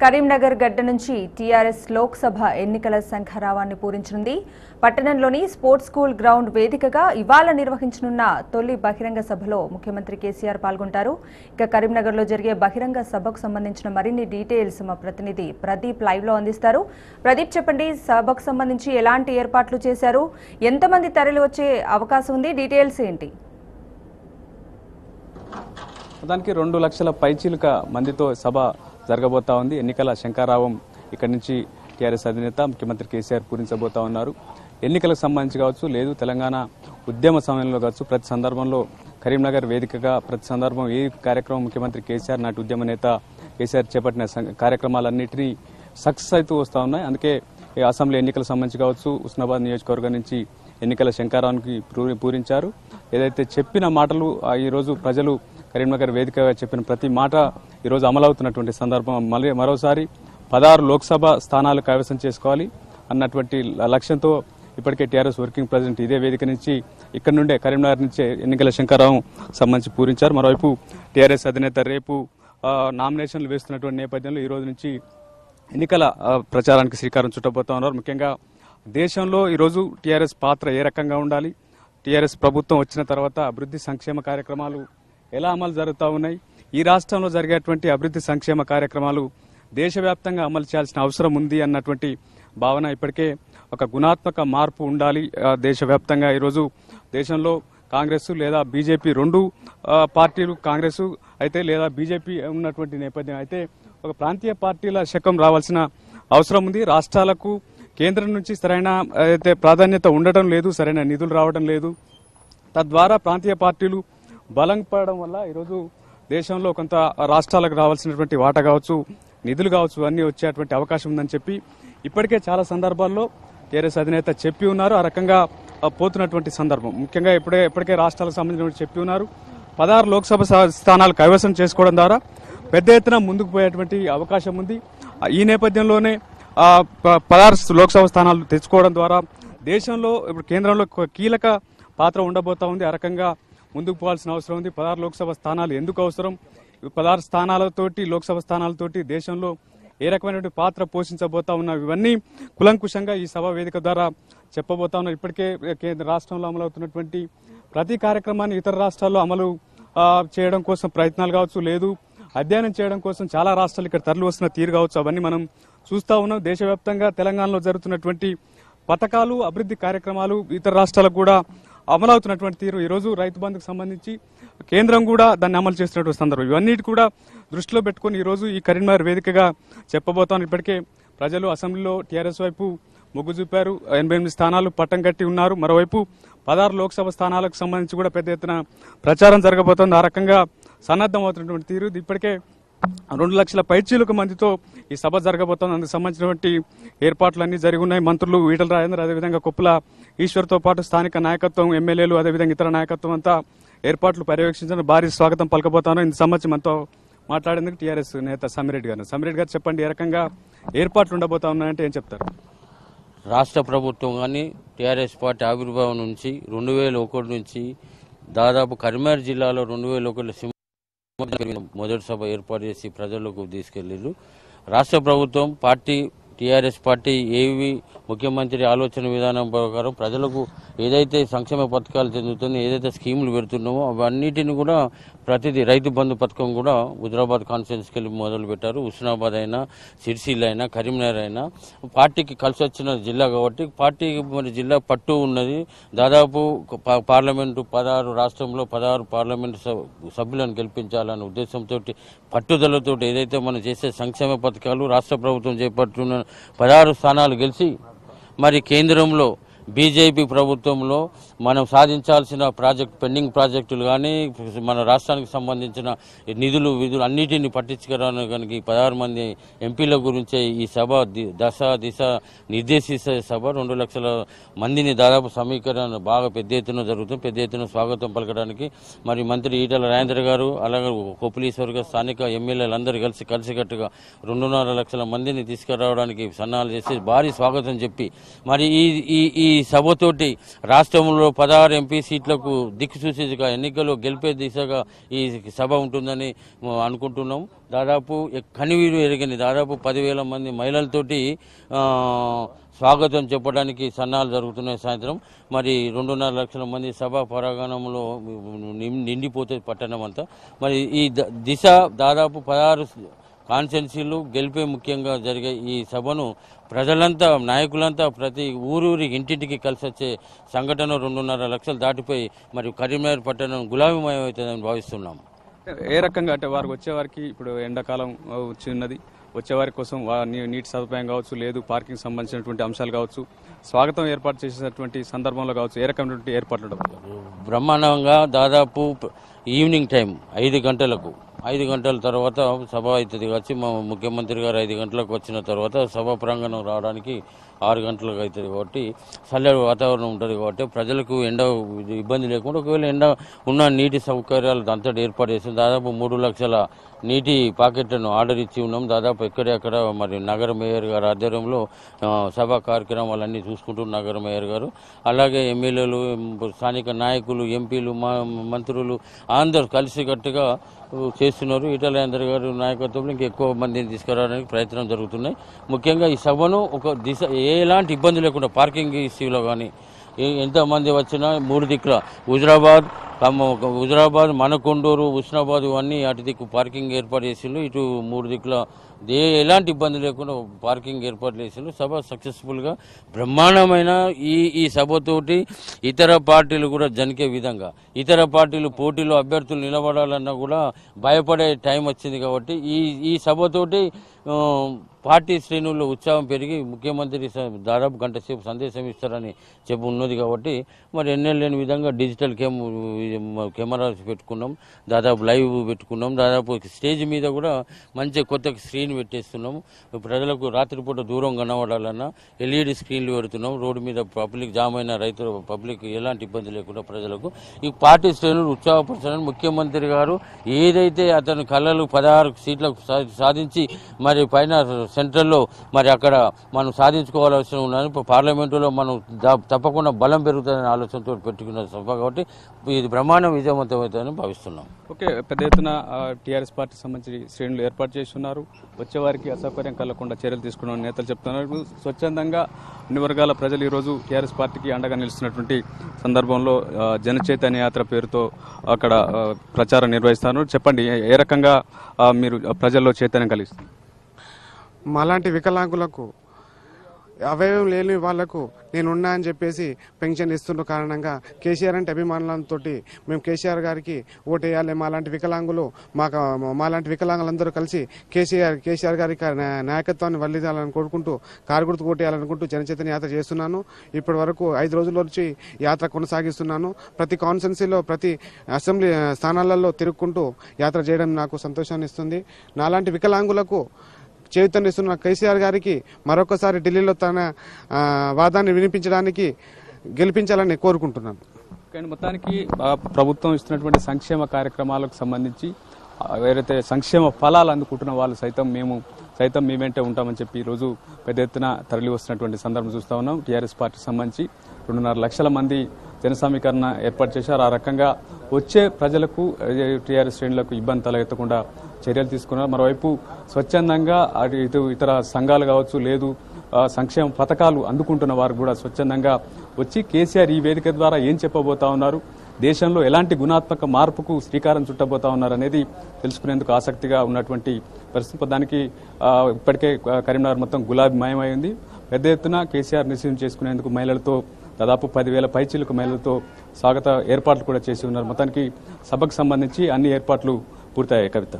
కరీంనగర్ గడ్డ నుంచి టీఆర్ఎస్ లోక్సభ ఎన్నికల శంఖారావాన్ని పూరించనుంది. పట్టణంలోని స్పోర్ట్స్ స్కూల్ గ్రౌండ్ వేదికగా ఇవాళ నిర్వహించనున్న తొలి బహిరంగ సభలో ముఖ్యమంత్రి కేసీఆర్ పాల్గొంటారు. ఇక కరీంనగర్లో జరిగే బహిరంగ సభకు సంబంధించిన మరిన్ని డీటెయిల్స్ మా ప్రతినిధి ప్రదీప్ లైవ్ లో అందిస్తారు. ప్రదీప్, చెప్పండి, సభకు సంబంధించి ఎలాంటి ఏర్పాట్లు చేశారు, ఎంతమంది తరలి వచ్చే అవకాశం ఉంది, డీటెయిల్స్ ఏంటి? దానికి 2 లక్షల పైచీలుక మందితో సభ జరగబోతా ఉంది. ఎన్నికల శంఖారావం ఇక్కడి నుంచి టీఆర్ఎస్ అధినేత ముఖ్యమంత్రి కేసీఆర్ పూరించబోతా ఉన్నారు. ఎన్నికలకు సంబంధించి కావచ్చు, లేదు తెలంగాణ ఉద్యమ సమయంలో కావచ్చు, ప్రతి సందర్భంలో కరీంనగర్ వేదికగా ప్రతి సందర్భం ఏ కార్యక్రమం ముఖ్యమంత్రి కేసీఆర్ నాటి ఉద్యమ నేత కేసీఆర్ చేపట్టిన కార్యక్రమాలన్నింటినీ సక్సెస్ అవుతూ వస్తూ ఉన్నాయి. అందుకే అసెంబ్లీ ఎన్నికలకు సంబంధించి కావచ్చు, హుస్నాబాద్ నియోజకవర్గం నుంచి ఎన్నికల శంఖారావానికి పూరించారు. ఏదైతే చెప్పిన మాటలు ఈరోజు ప్రజలు కరీంనగర్ వేదికగా చెప్పిన ప్రతి మాట ఈరోజు అమలవుతున్నటువంటి సందర్భం. మరోసారి 16 లోక్సభ స్థానాలు కైవసం చేసుకోవాలి అన్నటువంటి లక్ష్యంతో ఇప్పటికే టీఆర్ఎస్ వర్కింగ్ ప్రెసిడెంట్ ఇదే వేదిక నుంచి ఇక్కడ నుండే కరీంనగర్ నుంచే ఎన్నికల శంఖారావం సంబంధించి పూరించారు. మరోవైపు టీఆర్ఎస్ అధినేత రేపు నామినేషన్లు వేస్తున్నటువంటి నేపథ్యంలో ఈ రోజు నుంచి ఎన్నికల ప్రచారానికి శ్రీకారం చుట్టబోతా ఉన్నారు. ముఖ్యంగా దేశంలో ఈరోజు టీఆర్ఎస్ పాత్ర ఏ రకంగా ఉండాలి, టీఆర్ఎస్ ప్రభుత్వం వచ్చిన తర్వాత అభివృద్ధి సంక్షేమ కార్యక్రమాలు ఎలా అమలు జరుగుతూ ఉన్నాయి, ఈ రాష్ట్రంలో జరిగేటువంటి అభివృద్ధి సంక్షేమ కార్యక్రమాలు దేశవ్యాప్తంగా అమలు చేయాల్సిన అవసరం ఉంది అన్నటువంటి భావన, ఇప్పటికే ఒక గుణాత్మక మార్పు ఉండాలి దేశవ్యాప్తంగా. ఈరోజు దేశంలో కాంగ్రెస్ లేదా బీజేపీ 2 పార్టీలు, కాంగ్రెస్ అయితే లేదా బీజేపీ ఉన్నటువంటి నేపథ్యం అయితే ఒక ప్రాంతీయ పార్టీల శకం రావాల్సిన అవసరం ఉంది. రాష్ట్రాలకు కేంద్రం నుంచి సరైన అయితే ప్రాధాన్యత ఉండటం లేదు, సరైన నిధులు రావడం లేదు. తద్వారా ప్రాంతీయ పార్టీలు బలం పడడం వల్ల ఈరోజు దేశంలో కొంత రాష్ట్రాలకు రావాల్సినటువంటి వాటా కావచ్చు, నిధులు కావచ్చు, అన్నీ వచ్చేటువంటి అవకాశం ఉందని చెప్పి ఇప్పటికే చాలా సందర్భాల్లో టీఆర్ఎస్ అధినేత చెప్పి ఉన్నారు. ఆ రకంగా పోతున్నటువంటి సందర్భం ముఖ్యంగా ఇప్పటికే రాష్ట్రాలకు సంబంధించిన చెప్పి ఉన్నారు. 16 లోక్సభ స్థానాలు కైవసం చేసుకోవడం ద్వారా పెద్ద ఎత్తున ముందుకు పోయేటువంటి అవకాశం ఉంది. ఈ నేపథ్యంలోనే 16 లోక్సభ స్థానాలు తెచ్చుకోవడం ద్వారా దేశంలో ఇప్పుడు కేంద్రంలో కీలక పాత్ర ఉండబోతా ఉంది. ఆ రకంగా ముందుకు పోవాల్సిన అవసరం ఉంది. 16 లోక్సభ స్థానాలు ఎందుకు అవసరం, 16 స్థానాలతోటి లోక్సభ స్థానాలతోటి దేశంలో ఏ రకమైనటువంటి పాత్ర పోషించబోతా ఉన్నా, ఇవన్నీ కులంకుశంగా ఈ సభ వేదిక ద్వారా చెప్పబోతా ఉన్నారు. ఇప్పటికే కేంద్ర రాష్ట్రంలో అమలవుతున్నటువంటి ప్రతి కార్యక్రమాన్ని ఇతర రాష్ట్రాల్లో అమలు చేయడం కోసం ప్రయత్నాలు కావచ్చు, లేదు అధ్యయనం చేయడం కోసం చాలా రాష్ట్రాలు ఇక్కడ తరలి వస్తున్న తీరు కావచ్చు, అవన్నీ మనం చూస్తూ ఉన్నాం. దేశవ్యాప్తంగా తెలంగాణలో జరుగుతున్నటువంటి పథకాలు, అభివృద్ధి కార్యక్రమాలు ఇతర రాష్ట్రాలకు కూడా అమలవుతున్నటువంటి తీరు, ఈరోజు రైతు బంధుకు సంబంధించి కేంద్రం కూడా దాన్ని అమలు చేస్తున్నటువంటి సందర్భం, ఇవన్నిటి కూడా దృష్టిలో పెట్టుకుని ఈరోజు ఈ కరీంనగర్ వేదికగా చెప్పబోతాను. ఇప్పటికే ప్రజలు అసెంబ్లీలో టీఆర్ఎస్ వైపు మొగ్గు చూపారు. 88 స్థానాలు పట్టం కట్టి ఉన్నారు. మరోవైపు 16 లోక్సభ స్థానాలకు సంబంధించి కూడా పెద్ద ఎత్తున ప్రచారం జరగబోతోంది. ఆ రకంగా సన్నద్దమవుతున్నటువంటి తీరు. ఇప్పటికే 2 లక్షల పైచీలకు మందితో ఈ సభ జరగబోతోంది. అందుకు సంబంధించినటువంటి ఏర్పాట్లన్నీ జరిగి ఉన్నాయి. మంత్రులు ఈటల రాజేందర్, అదేవిధంగా కొప్పుల ఈశ్వర్తో పాటు స్థానిక నాయకత్వం, ఎమ్మెల్యేలు, అదేవిధంగా ఇతర నాయకత్వం అంతా ఏర్పాట్లు పర్యవేక్షించడం భారీ స్వాగతం పలకబోతాను. ఇందుకు సంబంధించి మనతో మాట్లాడేందుకు టీఆర్ఎస్ నేత సమిరెడ్డి గారు చెప్పండి, ఏ రకంగా ఏర్పాట్లు ఉండబోతా ఉన్నాయంటే ఏం చెప్తారు? రాష్ట్ర ప్రభుత్వం కానీ టీఆర్ఎస్ పార్టీ ఆవిర్భావం నుంచి 2001 నుంచి దాదాపు కరీంనగర్ జిల్లాలో 2001 మొదటి సభ ఏర్పాటు చేసి ప్రజలకు తీసుకెళ్లారు. రాష్ట్ర ప్రభుత్వం పార్టీ టీఆర్ఎస్ పార్టీ ఏవి ముఖ్యమంత్రి ఆలోచన విధానం ప్రకారం ప్రజలకు ఏదైతే సంక్షేమ పథకాలు చెందుతుందో, ఏదైతే స్కీములు పెడుతున్నామో అవన్నిటిని కూడా ప్రతిదీ రైతు బంధు పథకం కూడా హుజరాబాద్ కాన్స్టిట్యున్సీకి వెళ్ళి మొదలు పెట్టారు. హుస్నాబాద్ అయినా, సిరిసిల్ల అయినా, కరీంనగర్ అయినా పార్టీకి కలిసి వచ్చిన జిల్లా కాబట్టి పార్టీకి మరి జిల్లా పట్టు ఉన్నది. దాదాపు పార్లమెంటు 16 రాష్ట్రంలో 16 పార్లమెంటు సభ్యులను గెలిపించాలనే ఉద్దేశంతో పట్టుదలతో ఏదైతే మనం చేసే సంక్షేమ పథకాలు రాష్ట్ర ప్రభుత్వం చేపట్టున్న 16 స్థానాలు గెలిచి మరి కేంద్రంలో బీజేపీ ప్రభుత్వంలో మనం సాధించాల్సిన పెండింగ్ ప్రాజెక్టులు కానీ మన రాష్ట్రానికి సంబంధించిన నిధులు విధులు అన్నిటిని పట్టించుకోవడానికి 16 మంది ఎంపీల గురించే ఈ సభ దిశ నిర్దేశించే సభ. 2 లక్షల మందిని దాదాపు సమీకరణ బాగా పెద్ద ఎత్తున జరుగుతుంది. పెద్ద ఎత్తున స్వాగతం పలకడానికి మరి మంత్రి ఈటల రాజేందర్ గారు, అలాగే కొప్పులీశ్వర్ గారు, స్థానిక ఎమ్మెల్యేలందరూ కలిసికట్టుగా 2.5 లక్షల మందిని తీసుకురావడానికి సన్నాహాలు చేసి భారీ స్వాగతం చెప్పి మరి ఈ సభతోటి రాష్ట్రంలో 16 ఎంపీ సీట్లకు దిక్కుసూచిగా ఎన్నికల్లో గెలిపే దిశగా ఈ సభ ఉంటుందని అనుకుంటున్నాం. దాదాపు కనివీరు ఎరగని దాదాపు 10,000 మంది మహిళలతోటి స్వాగతం చెప్పడానికి సన్నాహాలు జరుగుతున్నాయి. సాయంత్రం మరి 2.5 లక్షల మంది సభా పరాగణంలో నిండిపోతుంది పట్టణం అంతా. మరి ఈ దిశ దాదాపు 16 కాన్స్టిట్యున్సీలు గెలిపే ముఖ్యంగా జరిగే ఈ సభను ప్రజలంతా నాయకులంతా ప్రతి ఊరూరి ఇంటింటికి కలిసి వచ్చే సంఘటన 2.5 లక్షలు దాటిపోయి మరి కరీంనగర్ పట్టణం గులాబీమయం అవుతుందని భావిస్తున్నాం. ఏ రకంగా అంటే వారికి వచ్చేవారికి ఇప్పుడు ఎండాకాలం వచ్చి ఉన్నది, వచ్చేవారి కోసం నీటి సదుపాయం కావచ్చు, లేదు పార్కింగ్ సంబంధించినటువంటి అంశాలు కావచ్చు, స్వాగతం ఏర్పాటు చేసేటువంటి సందర్భంలో కావచ్చు, ఏ రకమైనటువంటి ఏర్పాట్లు ఉండవు? బ్రహ్మాండంగా దాదాపు ఈవినింగ్ టైం 5 గంటలకు 5 గంటల తర్వాత సభ అవుతుంది వచ్చి మా ముఖ్యమంత్రి గారు 5 గంటలకు వచ్చిన తర్వాత సభా ప్రాంగణం రావడానికి 6 గంటలకు అవుతుంది కాబట్టి చల్లటి వాతావరణం ఉంటుంది కాబట్టి ప్రజలకు ఎండ ఇబ్బంది లేకుండా ఒకవేళ ఎండ ఉన్న నీటి సౌకర్యాలు అంతటి ఏర్పాటు చేసి దాదాపు 3 లక్షల నీటి ప్యాకెట్లను ఆర్డర్ ఇచ్చి ఉన్నాం. దాదాపు ఎక్కడెక్కడ మరి నగర మేయర్ గారు ఆధ్వర్యంలో సభా కార్యక్రమాలన్నీ చూసుకుంటున్నారు నగర మేయర్ గారు. అలాగే ఎమ్మెల్యేలు, స్థానిక నాయకులు, ఎంపీలు, మంత్రులు అందరూ కలిసికట్టుగా చేస్తున్నారు. ఈటల రాజేందర్ గారు నాయకత్వంలో ఇంకా ఎక్కువ మందిని తీసుకురావడానికి ప్రయత్నం జరుగుతున్నాయి. ముఖ్యంగా ఈ సభను ఒక దిశ ఎలాంటి ఇబ్బంది లేకుండా పార్కింగ్ ఇష్యూలో కానీ ఎంతమంది వచ్చినా 3 దిక్కుల హుజరాబాద్, మనకొండూరు, హుస్నాబాద్ ఇవన్నీ అటు దిక్కు పార్కింగ్ ఏర్పాటు చేసిండ్రు. ఇటు 3 దిక్కుల ఎలాంటి ఇబ్బంది లేకుండా పార్కింగ్ ఏర్పాటు చేసిండ్రు. సభ సక్సెస్ఫుల్గా బ్రహ్మాండమైన ఈ సభతోటి ఇతర పార్టీలు కూడా జనికే విధంగా ఇతర పార్టీలు పోటీలో అభ్యర్థులు నిలబడాలన్నా కూడా భయపడే టైం వచ్చింది కాబట్టి ఈ సభతోటి పార్టీ శ్రేణుల్లో ఉత్సాహం పెరిగి ముఖ్యమంత్రి దాదాపు గంట సేపు సందేశం ఇస్తారని చెప్పి ఉన్నది కాబట్టి మరి ఎన్నెల్ లేని విధంగా డిజిటల్ కెమెరాస్ పెట్టుకున్నాం, దాదాపు లైవ్ పెట్టుకున్నాం, దాదాపు స్టేజ్ మీద కూడా మంచి కొత్త స్క్రీన్ పెట్టేస్తున్నాం. ప్రజలకు రాత్రిపూట దూరం కనబడాలన్నా ఎల్ఈడి స్క్రీన్లు పెడుతున్నాం. రోడ్డు మీద పబ్లిక్ జామ్ అయిన రైతులు పబ్లిక్ ఎలాంటి ఇబ్బంది లేకుండా ప్రజలకు ఈ పార్టీ శ్రేణులు ఉత్సాహపరచాలని ముఖ్యమంత్రి గారు ఏదైతే అతని కళలు 16 సీట్లకు సాధించి మరి పైన సెంట్రల్లో మరి అక్కడ మనం సాధించుకోవాల్సిన ఉన్నది. పార్లమెంటులో మనం తప్పకుండా బలం పెరుగుతుందనే ఆలోచనతో పెట్టుకున్న సభ కాబట్టి ఇది బ్రహ్మాండ విజయవంతమవుతుందని భావిస్తున్నాం. ఓకే, పెద్ద ఎత్తున టీఆర్ఎస్ పార్టీ సంబంధించి శ్రేణులు ఏర్పాటు చేస్తున్నారు. వచ్చేవారికి అసౌకర్యం కలగకుండా చర్యలు తీసుకున్న నేతలు చెప్తున్నారు. స్వచ్ఛందంగా అన్ని వర్గాల ప్రజలు ఈరోజు టీఆర్ఎస్ పార్టీకి అండగా నిలుస్తున్నటువంటి సందర్భంలో జనచైతన్య యాత్ర పేరుతో అక్కడ ప్రచారం నిర్వహిస్తున్నారు. చెప్పండి, ఏ రకంగా మీరు ప్రజల్లో చైతన్యం కలిగిస్తారు? మాలాంటి వికలాంగులకు అవయవం లేని వాళ్లకు నేనున్నా అని చెప్పేసి పెన్షన్ ఇస్తున్న కారణంగా కేసీఆర్ అంటే అభిమానులతో మేము కేసీఆర్ గారికి ఓటేయాలి. మాలాంటి వికలాంగులందరూ కలిసి కేసీఆర్ గారి నాయకత్వాన్ని వల్లించాలని కోరుకుంటూ కారు గుర్తు ఓటేయాలనుకుంటూ జనచైతన్య యాత్ర చేస్తున్నాను. ఇప్పటి వరకు 5 రోజుల నుంచి యాత్ర కొనసాగిస్తున్నాను. ప్రతి కాన్స్టిట్యున్సీలో ప్రతి అసెంబ్లీ స్థానాలలో తిరుగుకుంటూ యాత్ర చేయడం నాకు సంతోషాన్ని ఇస్తుంది. నాలాంటి వికలాంగులకు చైతన్యస్తున్న కేసీఆర్ గారికి మరొకసారి ఢిల్లీలో తన వాదాన్ని వినిపించడానికి గెలిపించాలని కోరుకుంటున్నాను. కానీ మొత్తానికి ప్రభుత్వం ఇస్తున్నటువంటి సంక్షేమ కార్యక్రమాలకు సంబంధించి ఏదైతే సంక్షేమ ఫలాలు అందుకుంటున్న వాళ్ళు సైతం మీ వెంటే ఉంటామని చెప్పి ఈరోజు పెద్ద ఎత్తున తరలి వస్తున్నటువంటి సందర్భం చూస్తా ఉన్నాం. టీఆర్ఎస్ పార్టీకి సంబంధించి 2.5 లక్షల మంది జన సమీకరణ ఏర్పాటు చేశారు. ఆ రకంగా వచ్చే ప్రజలకు టీఆర్ఎస్ శ్రేణులకు ఇబ్బంది తలెత్తకుండా చర్యలు తీసుకున్నారు. మరోవైపు స్వచ్ఛందంగా ఇతర సంఘాలు కావచ్చు, లేదు సంక్షేమ పథకాలు అందుకుంటున్న వారు కూడా స్వచ్ఛందంగా వచ్చి కేసీఆర్ ఈ వేదిక ద్వారా ఏం చెప్పబోతా ఉన్నారు, దేశంలో ఎలాంటి గుణాత్మక మార్పుకు శ్రీకారం చుట్టబోతా ఉన్నారు అనేది తెలుసుకునేందుకు ఆసక్తిగా ఉన్నటువంటి పరిస్థితి. దానికి ఇప్పటికే కరీంనగర్ మొత్తం గులాబీమయమైంది. పెద్ద ఎత్తున కేసీఆర్ రిసీవ్ చేసుకునేందుకు మహిళలతో దాదాపు 10,000 పైచీలకు మహిళలతో స్వాగత ఏర్పాట్లు కూడా చేసి ఉన్నారు. మొత్తానికి సభకు సంబంధించి అన్ని ఏర్పాట్లు పూర్తయ్యాయి. కవిత.